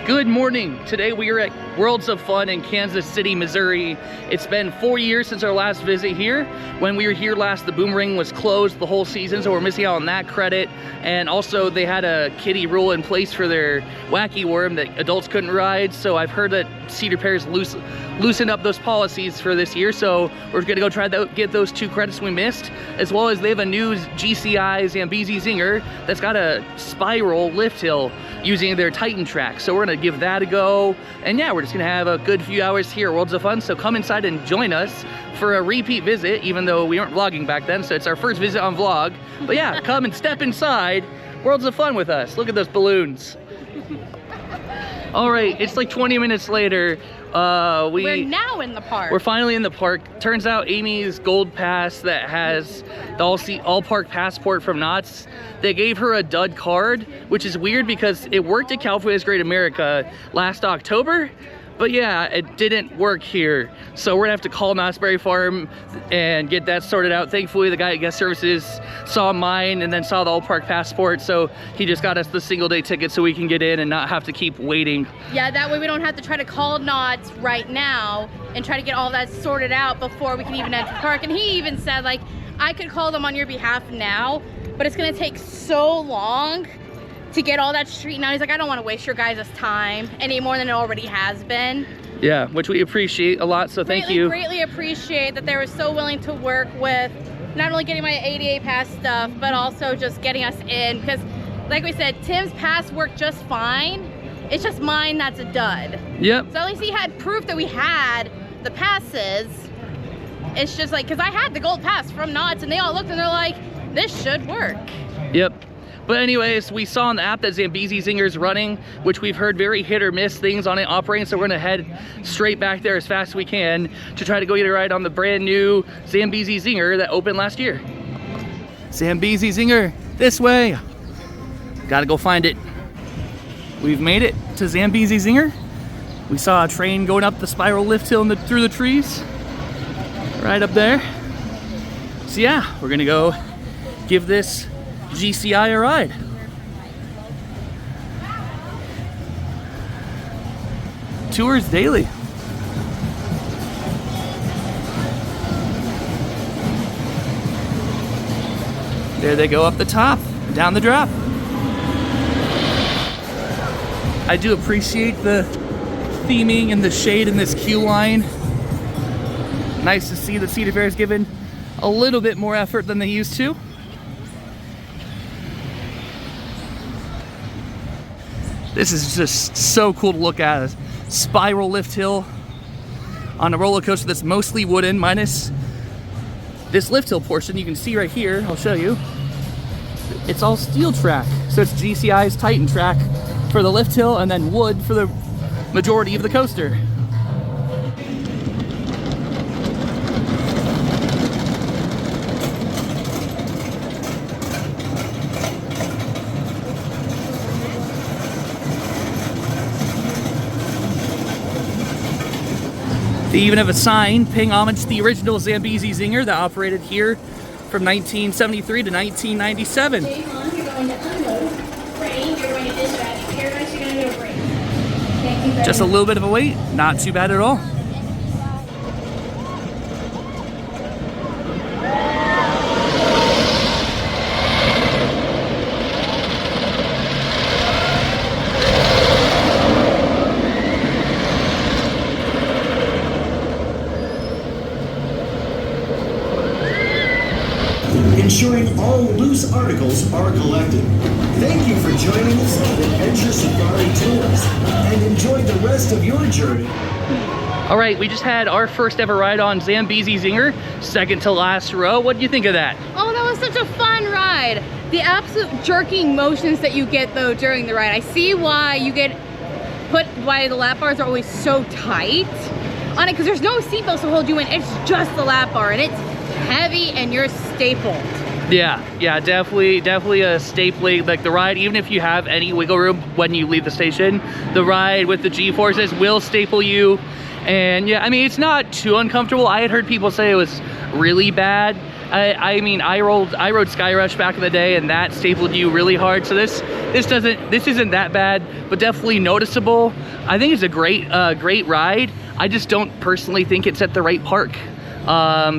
Good morning. Today we are at Worlds of Fun in Kansas City, Missouri. It's been 4 years since our last visit here. When we were here last, the Boomerang was closed the whole season, so we're missing out on that credit. And also they had a kiddie rule in place for their wacky worm that adults couldn't ride. So I've heard that Cedar Fair's loosened up those policies for this year. So we're gonna go try to get those 2 credits we missed, as well as they have a new GCI Zambezi Zinger that's got a spiral lift hill using their Titan track. So we're gonna give that a go. And yeah, we're just gonna have a good few hours here at Worlds of Fun. So come inside and join us for a repeat visit, even though we weren't vlogging back then. So it's our first visit on vlog. But yeah, come and step inside Worlds of Fun with us. Look at those balloons. All right, it's like 20 minutes later. We're now in the park. We're finally in the park. Turns out Amy's gold pass that has the all park passport from Knott's, they gave her a dud card, which is weird because it worked at California's Great America last October. But yeah, it didn't work here. So we're gonna have to call Knott's Berry Farm and get that sorted out. Thankfully, the guy at Guest Services saw mine and then saw the all park passport. So he just got us the single day ticket so we can get in and not have to keep waiting. Yeah, that way we don't have to try to call Knott's right now and try to get all that sorted out before we can even enter the park. And he even said, like, I could call them on your behalf now, but it's gonna take so long to get all that straightened out. He's like, I don't want to waste your guys' time any more than it already has been. Yeah, which we appreciate a lot, so thank you. Greatly appreciate that they were so willing to work with not only getting my ADA pass stuff, but also just getting us in. Because like we said, Tim's pass worked just fine. It's just mine that's a dud. Yep. So at least he had proof that we had the passes. It's just like, because I had the gold pass from Knott's and they all looked and they're like, this should work. Yep. But anyways, we saw on the app that Zambezi Zinger's running, which we've heard very hit or miss things on it operating, so we're gonna head straight back there as fast as we can to try to go get a ride on the brand new Zambezi Zinger that opened last year. Zambezi Zinger, this way. Gotta go find it. We've made it to Zambezi Zinger. We saw a train going up the spiral lift hill through the trees, right up there. So yeah, we're gonna go give this GCI a ride. Tours daily. There they go up the top, down the drop. I do appreciate the theming and the shade in this queue line. Nice to see the Cedar Fair's given a little bit more effort than they used to. This is just so cool to look at. A spiral lift hill on a roller coaster that's mostly wooden, minus this lift hill portion you can see right here. I'll show you. It's all steel track. So it's GCI's Titan track for the lift hill and then wood for the majority of the coaster. They even have a sign paying homage to the original Zambezi Zinger that operated here from 1973 to 1997. You're going to unload, brain, you're going to dispatch, paradise, you're going to do a break. Thank you. Just a little bit of a wait, not too bad at all. Ensuring all loose articles are collected. Thank you for joining us on Adventure Safari Tours, and enjoy the rest of your journey. All right, we just had our first ever ride on Zambezi Zinger, second to last row. What do you think of that? Oh, that was such a fun ride. The absolute jerking motions that you get though during the ride. I see why you get why the lap bars are always so tight on it, because there's no seatbelts to hold you in. It's just the lap bar and it's heavy and you're stapled. Yeah, definitely a stapling. Like the ride, even if you have any wiggle room when you leave the station, the ride with the G-forces will staple you. And yeah, I mean, it's not too uncomfortable. I had heard people say it was really bad. I mean, I rode Sky Rush back in the day, and that stapled you really hard. So this isn't that bad, but definitely noticeable. I think it's a great ride. I just don't personally think it's at the right park.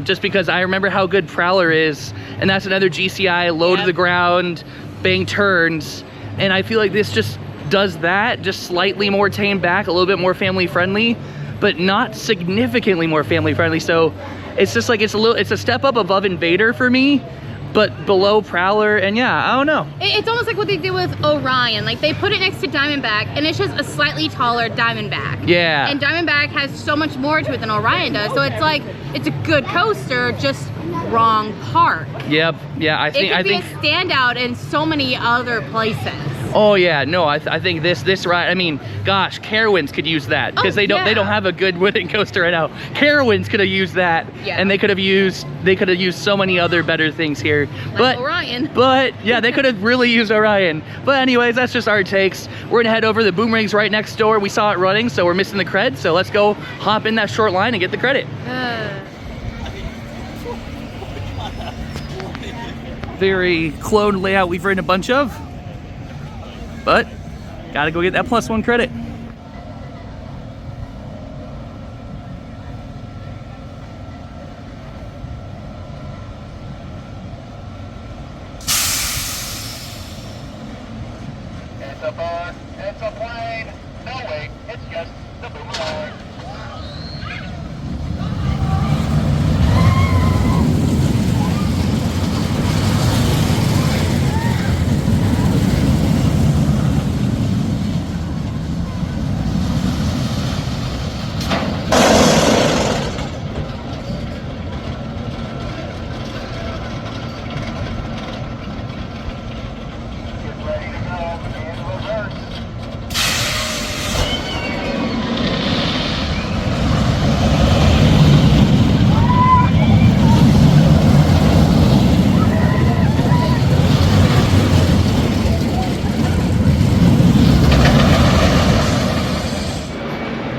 Just because I remember how good Prowler is, and that's another GCI low to the ground, bang turns, and I feel like this just does that, just slightly more tamed back, a little bit more family friendly, but not significantly more family friendly. So it's just like it's a step up above Invader for me, but below Prowler. And yeah, I don't know. It's almost like what they did with Orion. Like they put it next to Diamondback, and it's just a slightly taller Diamondback. Yeah. And Diamondback has so much more to it than Orion does. So it's like it's a good coaster, just wrong park. Yep. Yeah. I think a standout in so many other places. Oh yeah, no, I think this ride. I mean, gosh, Carowinds could use that because they don't have a good wooden coaster right now. Carowinds could have used that, and they could have used so many other better things here. Like Orion. But yeah, they could have really used Orion. But anyways, that's just our takes. We're gonna head over. The Boomerang's right next door. We saw it running, so we're missing the cred. So let's go hop in that short line and get the credit. Very clone layout we've ridden a bunch of. But gotta go get that +1 credit. It's a bird, it's a plane. No wait, it's just the Boomerang.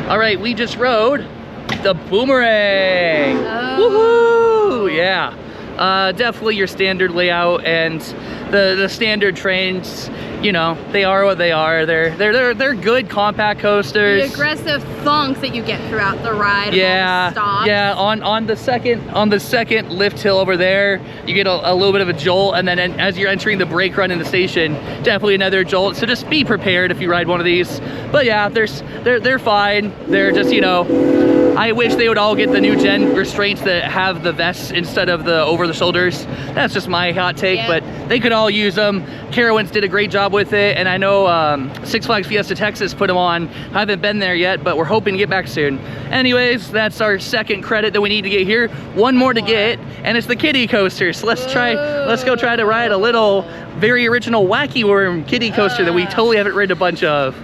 All right, we just rode the Boomerang. Oh. Woohoo! Yeah, definitely your standard layout, and the standard trains. You know, they are what they are. They're good compact coasters. The aggressive thunks that you get throughout the ride. Yeah, stops. yeah. On the second lift hill over there, you get a little bit of a jolt, and then as you're entering the brake run in the station, definitely another jolt. So just be prepared if you ride one of these. But yeah, they're fine. They're just, you know, I wish they would all get the new gen restraints that have the vests instead of the over the shoulders. That's just my hot take, but they could all use them. Carowinds did a great job with it, and I know Six Flags Fiesta Texas put them on. I haven't been there yet, but we're hoping to get back soon. Anyways, that's our second credit that we need to get here. One more to get, and it's the kiddie coaster. So let's go try to ride a little very original Wacky Worm kiddie coaster that we totally haven't ridden a bunch of.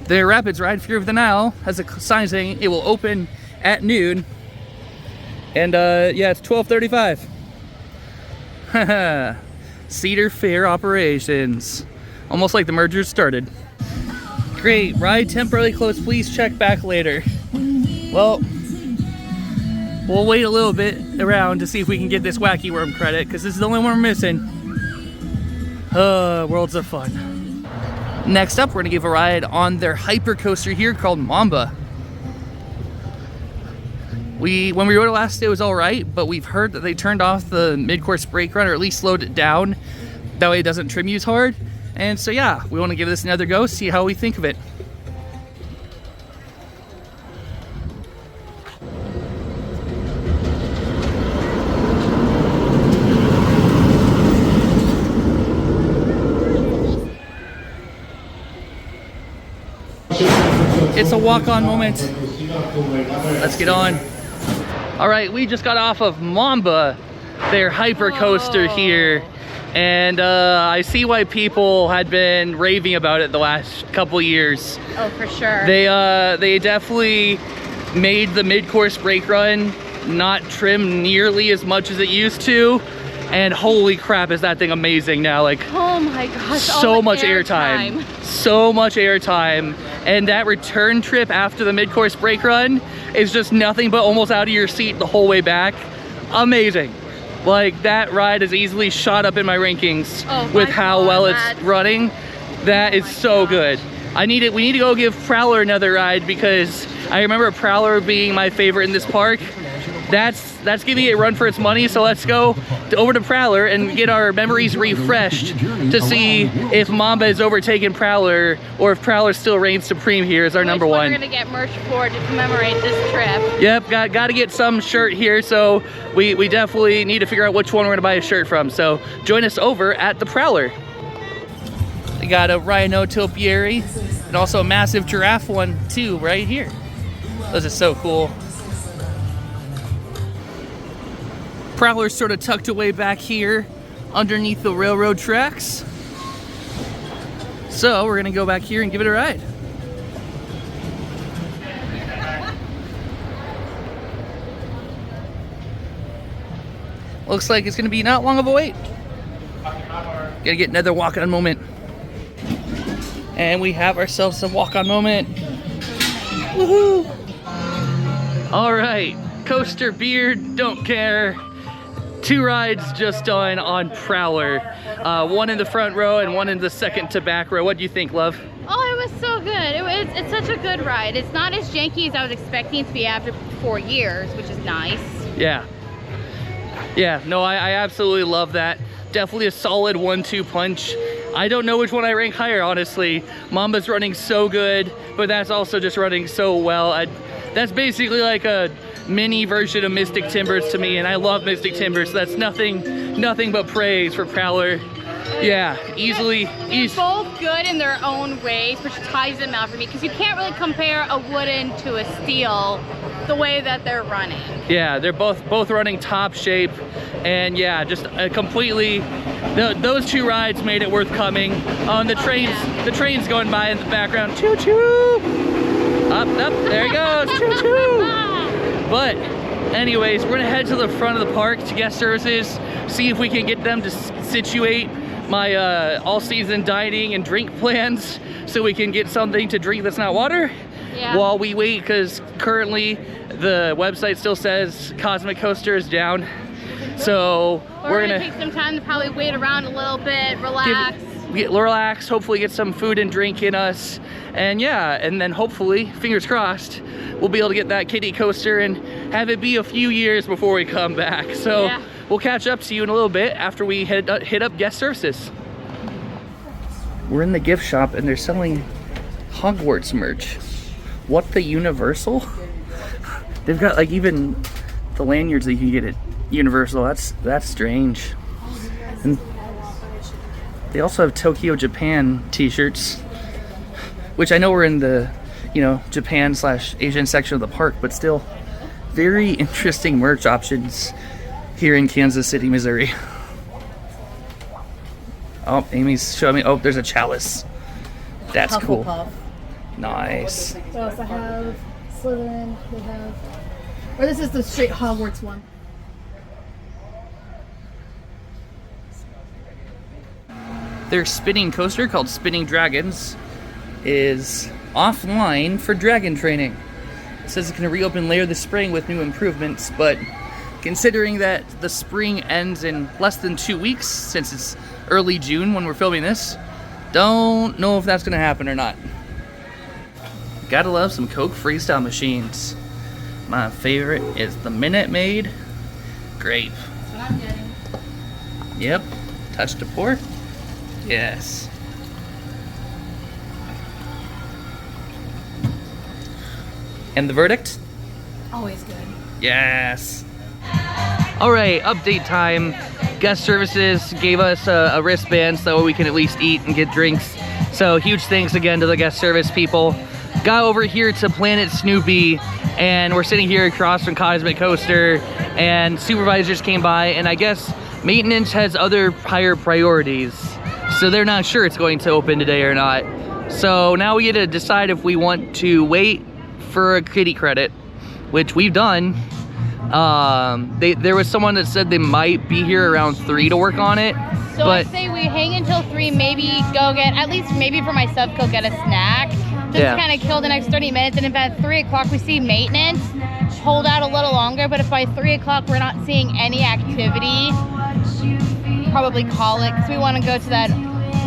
The Rapids Ride Fear of the Nile has a sign saying it will open at noon, and yeah, it's 12:35. Haha. Cedar Fair operations. Almost like the merger started. Great, ride temporarily closed, please check back later. Well, we'll wait a little bit around to see if we can get this Wacky Worm credit, because this is the only one we're missing. Worlds of Fun. Next up, we're gonna give a ride on their hyper coaster here called Mamba. When we rode it last, it was all right, but we've heard that they turned off the mid-course brake run, or at least slowed it down. That way it doesn't trim you as hard. And so yeah, we want to give this another go, see how we think of it. It's a walk-on moment. Let's get on. All right, we just got off of Mamba, their hyper coaster here, and I see why people had been raving about it the last couple years. Oh, for sure. They definitely made the mid-course brake run not trim nearly as much as it used to, and holy crap, is that thing amazing now! Like, oh my gosh, so much airtime, so much airtime, and that return trip after the mid-course brake run is just nothing but almost out of your seat the whole way back. amazing. Like, that ride is easily shot up in my rankings with how well it's running. That is so good. We need to go give Prowler another ride, because I remember Prowler being my favorite in this park. That's giving it a run for its money, so let's go over to Prowler and get our memories refreshed to see if Mamba has overtaken Prowler, or if Prowler still reigns supreme here as our number one. We're gonna get merch for to commemorate this trip. Yep, got to get some shirt here, so we definitely need to figure out which one we're gonna buy a shirt from. So join us over at the Prowler. We got a rhino topiary and also a massive giraffe one too right here. Those are so cool. Prowler's sort of tucked away back here underneath the railroad tracks. So we're gonna go back here and give it a ride. Looks like it's gonna be not long of a wait. Gotta get another walk-on moment. And we have ourselves a walk-on moment. Woohoo! All right, coaster beard, don't care. 2 rides just done on Prowler. One in the front row and one in the second to back row. What do you think, love? Oh, it was so good. It's such a good ride. It's not as janky as I was expecting it to be after 4 years, which is nice. Yeah. Yeah, no, I absolutely love that. Definitely a solid 1-2 punch. I don't know which one I rank higher, honestly. Mamba's running so good, but that's also just running so well. That's basically like a mini version of Mystic Timbers to me, and I love Mystic Timbers, so that's nothing but praise for Prowler. Yeah, easily. They're both good in their own ways, which ties them out for me, because you can't really compare a wooden to a steel the way that they're running. Yeah, they're both running top shape, and yeah, just completely. Those 2 rides made it worth coming. The train's going by in the background. Choo choo. Up, there he goes. Choo choo. But anyways, we're gonna head to the front of the park to guest services, see if we can get them to situate my all-season dining and drink plans so we can get something to drink that's not water while we wait, because currently the website still says Cosmic Coaster is down. So we're gonna take some time to probably wait around a little bit, relax, hopefully get some food and drink in us, and yeah, and then hopefully, fingers crossed, we'll be able to get that kiddie coaster and have it be a few years before we come back. So we'll catch up to you in a little bit after we hit up guest services. We're in the gift shop and they're selling Hogwarts merch. What, the Universal? They've got like even the lanyards that you can get at Universal. That's strange. And they also have Tokyo, Japan t-shirts, which I know we're in the, Japan/Asian section of the park, but still very interesting merch options here in Kansas City, Missouri. Oh, Amy's showing me. Oh, there's a chalice. That's cool. Nice. They also have Slytherin. They have, or this is the straight Hogwarts one. Their spinning coaster, called Spinning Dragons, is offline for dragon training. It says it's going to reopen later this spring with new improvements, but considering that the spring ends in less than 2 weeks, since it's early June when we're filming this, don't know if that's going to happen or not. Gotta love some Coke freestyle machines. My favorite is the Minute Maid Grape. That's what I'm getting. Yep. Touch to pour. Yes. And the verdict? Always good. Yes. All right, update time. Guest services gave us a wristband so we can at least eat and get drinks. So huge thanks again to the guest service people. Got over here to Planet Snoopy, and we're sitting here across from Cosmic Coaster, and supervisors came by, and I guess maintenance has other higher priorities, so they're not sure it's going to open today or not. So now we get to decide if we want to wait for a kitty credit, which we've done. There was someone that said they might be here around 3 to work on it. So I say we hang until 3, maybe go get, at least maybe for myself, go get a snack. Just to kind of kill the next 30 minutes, and if at 3 o'clock we see maintenance, hold out a little longer, but if by 3 o'clock we're not seeing any activity, probably call it, because we want to go to that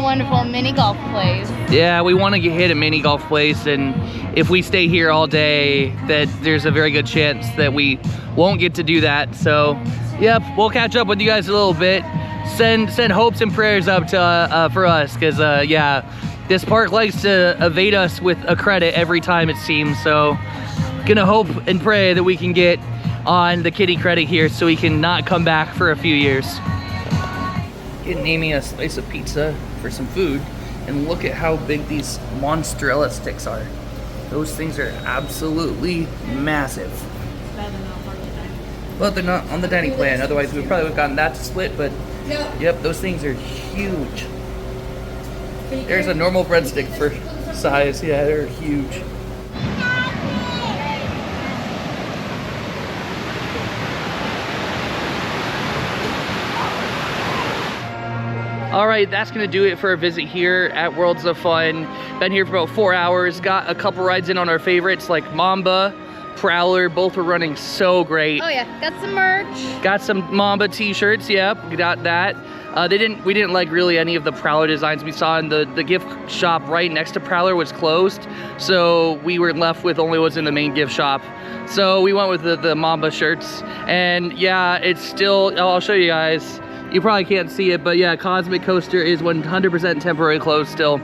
wonderful mini golf place. Yeah, we want to hit a mini golf place, and if we stay here all day, that there's a very good chance that we won't get to do that. So, yep, we'll catch up with you guys a little bit. Send hopes and prayers up to for us, because yeah, this park likes to evade us with a credit every time it seems. So, gonna hope and pray that we can get on the kitty credit here, so we can not come back for a few years. Getting Amy a slice of pizza for some food, and look at how big these mozzarella sticks are. Those things are absolutely massive. Well, they're not on the dining plan, otherwise we probably would have gotten that to split, but yep, those things are huge. There's a normal breadstick for size. Yeah, they're huge. All right, that's gonna do it for a visit here at Worlds of Fun. Been here for about 4 hours. Got a couple rides in on our favorites like Mamba, Prowler. Both were running so great. Oh yeah, got some merch. Got some Mamba t-shirts, yep, got that. We didn't like really any of the Prowler designs we saw in the gift shop right next to Prowler was closed. So we were left with only what's in the main gift shop. So we went with the Mamba shirts. And yeah, it's still, I'll show you guys. You probably can't see it, but yeah, Cosmic Coaster is 100% temporarily closed still.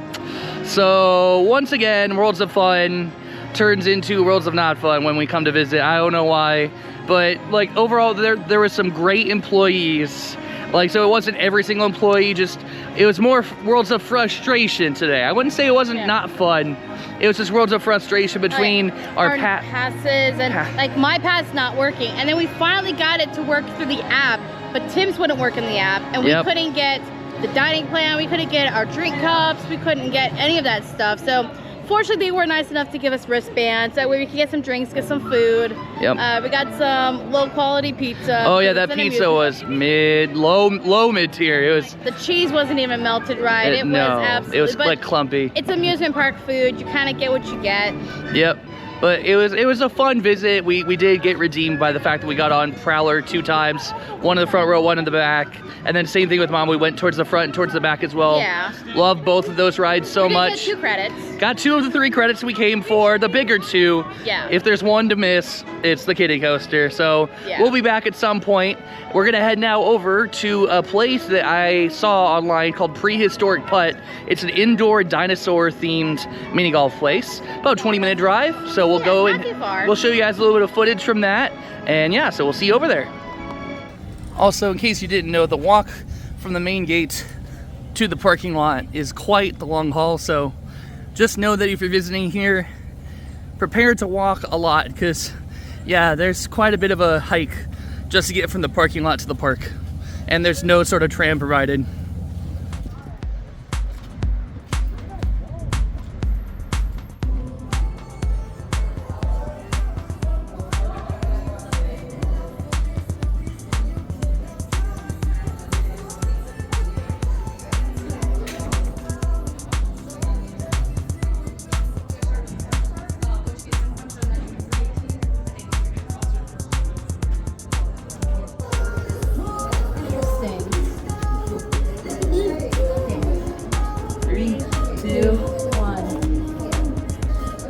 So once again, Worlds of Fun turns into Worlds of Not Fun when we come to visit. I don't know why, but like overall there was some great employees. Like, so it wasn't every single employee, just, it was more Worlds of Frustration today. I wouldn't say it wasn't not fun. It was just Worlds of Frustration between our passes and like my pass not working. And then we finally got it to work through the app, but Tim's wouldn't work in the app, and we couldn't get the dining plan, we couldn't get our drink cups, we couldn't get any of that stuff. So fortunately, they were nice enough to give us wristbands that way we could get some drinks, get some food. Yep. We got some low quality pizza. Oh yeah, that pizza was low mid tier. It was, the cheese wasn't even melted right. It was absolutely, it was like clumpy. It's amusement park food. You kind of get what you get. Yep. But it was a fun visit. We did get redeemed by the fact that we got on Prowler 2 times. One in the front row, one in the back. And then same thing with Mom. We went towards the front and towards the back as well. Yeah. Love both of those rides so much. Get 2 credits. Got 2 of the 3 credits we came for. The bigger 2. Yeah. If there's one to miss, it's the kiddie coaster. So we'll be back at some point. We're gonna head now over to a place that I saw online called Prehistoric Putt. It's an indoor dinosaur themed mini golf place. About a 20-minute drive. So we'll go and we'll show you guys a little bit of footage from that. And yeah, so we'll see you over there. Also, in case you didn't know, the walk from the main gate to the parking lot is quite the long haul. So just know that if you're visiting here, prepare to walk a lot, because yeah, there's quite a bit of a hike just to get from the parking lot to the park. And there's no sort of tram provided.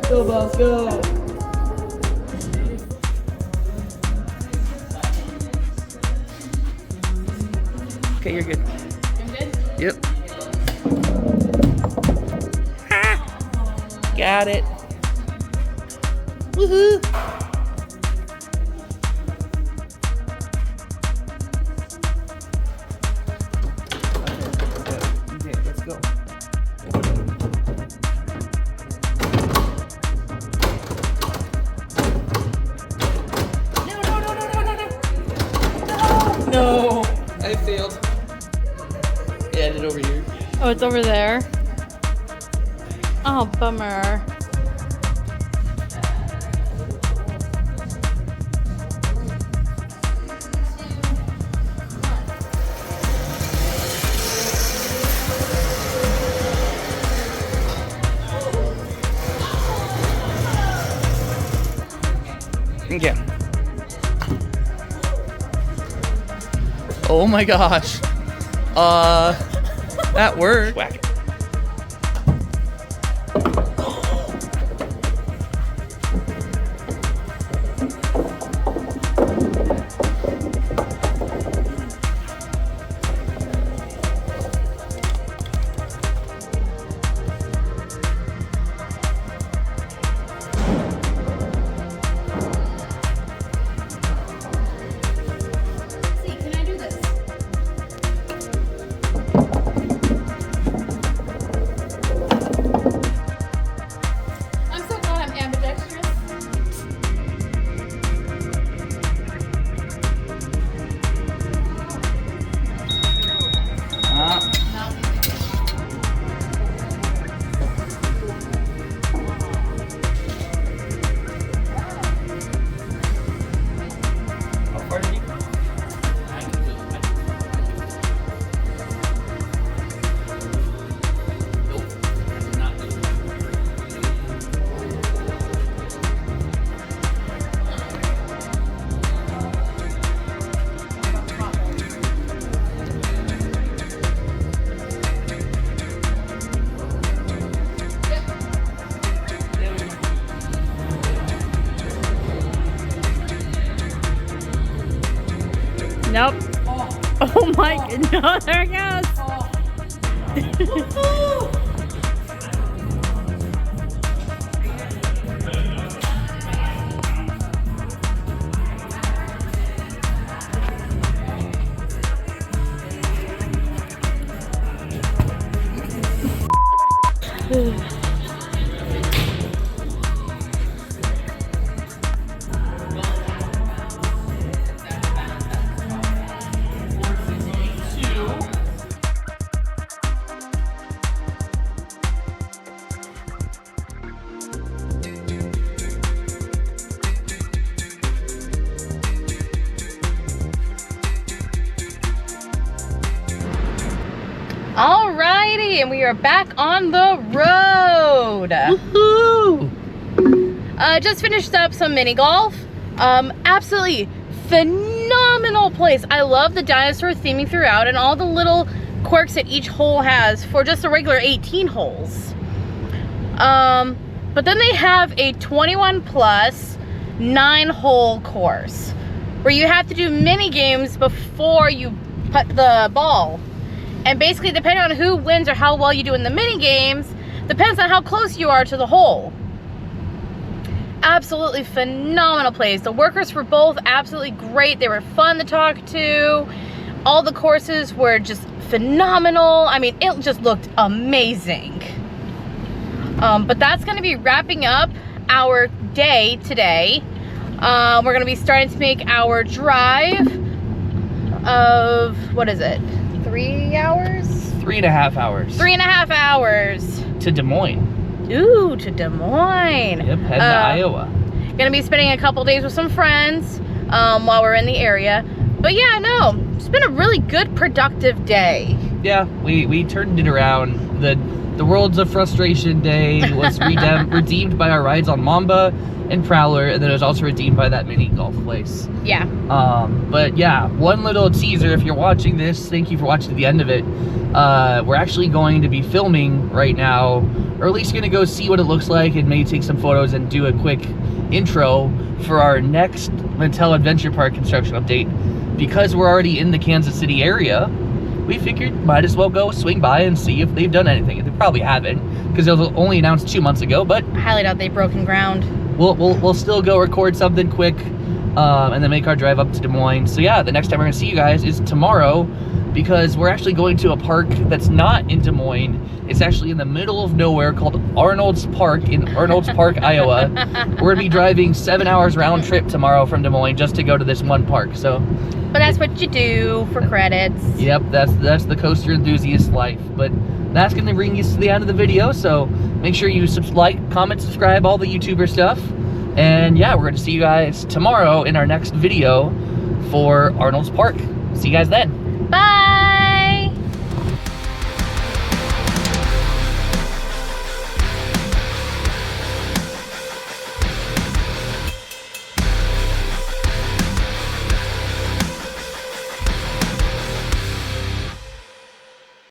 Go, boss, go! Okay, you're good. I'm good? Yep. Got it. Woohoo! Okay, let's go. No, I failed. Yeah, I did over here. Oh, it's over there? Oh, bummer. Okay. Oh my gosh. That worked. Whack it. Nope. Oh my god, no, there it goes. Alrighty, and we are back on the road. Woohoo! Just finished up some mini golf. Absolutely phenomenal place. I love the dinosaur theming throughout and all the little quirks that each hole has for just a regular 18 holes. But then they have a 21 plus 9-hole course where you have to do mini games before you put the ball. And basically, depending on who wins or how well you do in the mini games, depends on how close you are to the hole. Absolutely phenomenal place. The workers were both absolutely great. They were fun to talk to. All the courses were just phenomenal. I mean, it just looked amazing. But that's going to be wrapping up our day today. We're going to be starting to make our drive of, what is it? 3 hours? 3.5 hours. 3.5 hours. To Des Moines. Ooh, to Des Moines. Yep, heading to Iowa. Gonna be spending a couple days with some friends while we're in the area. But yeah, no, it's been a really good, productive day. Yeah, we turned it around. The Worlds of Frustration Day was redeemed by our rides on Mamba and Prowler, and then it was also redeemed by that mini golf place. Yeah. But yeah, one little teaser, if you're watching this, thank you for watching to the end of it. We're actually going to be filming right now, or at least gonna go see what it looks like and maybe take some photos and do a quick intro for our next Mattel Adventure Park construction update. Because we're already in the Kansas City area, we figured might as well go swing by and see if they've done anything. They probably haven't, because it was only announced 2 months ago, but I highly doubt they've broken ground. We'll still go record something quick and then make our drive up to Des Moines. So yeah, the next time we're gonna see you guys is tomorrow, because we're actually going to a park that's not in Des Moines. It's actually in the middle of nowhere called Arnold's Park in Arnold's Park, Iowa. We're gonna be driving 7 hours round trip tomorrow from Des Moines just to go to this one park. So, but that's what you do for credits. Yep, that's the coaster enthusiast life. But that's gonna bring you to the end of the video. So make sure you like, comment, subscribe, all the YouTuber stuff. And yeah, we're gonna see you guys tomorrow in our next video for Arnold's Park. See you guys then.